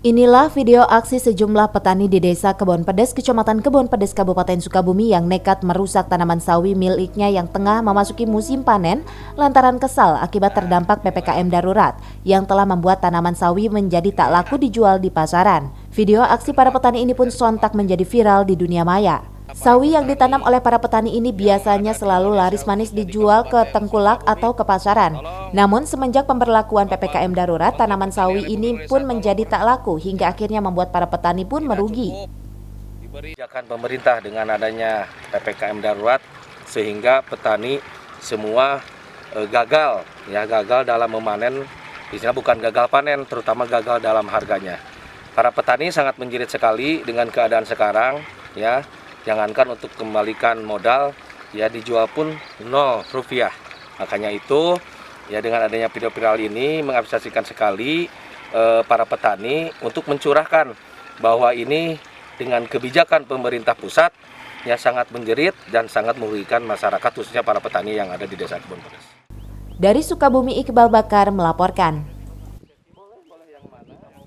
Inilah video aksi sejumlah petani di Desa Kebon Pedes, Kecamatan Kebon Pedes, Kabupaten Sukabumi yang nekat merusak tanaman sawi miliknya yang tengah memasuki musim panen lantaran kesal akibat terdampak PPKM darurat yang telah membuat tanaman sawi menjadi tak laku dijual di pasaran. Video aksi para petani ini pun sontak menjadi viral di dunia maya. Sawi yang ditanam oleh para petani ini biasanya selalu laris manis dijual ke tengkulak atau ke pasaran. Namun semenjak pemberlakuan PPKM darurat, tanaman sawi ini pun menjadi tak laku hingga akhirnya membuat para petani pun merugi. Kebijakan pemerintah dengan adanya PPKM darurat sehingga petani semua gagal dalam memanen, istilahnya bukan gagal panen, terutama gagal dalam harganya. Para petani sangat menjerit sekali dengan keadaan sekarang, ya. Jangankan untuk kembalikan modal, ya dijual pun 0 rupiah. Makanya itu, ya dengan adanya video viral ini mengapresiasikan sekali para petani untuk mencurahkan bahwa ini dengan kebijakan pemerintah pusat ya sangat menjerit dan sangat merugikan masyarakat, khususnya para petani yang ada di Desa Kebon Pedes. Dari Sukabumi, Iqbal Bakar melaporkan.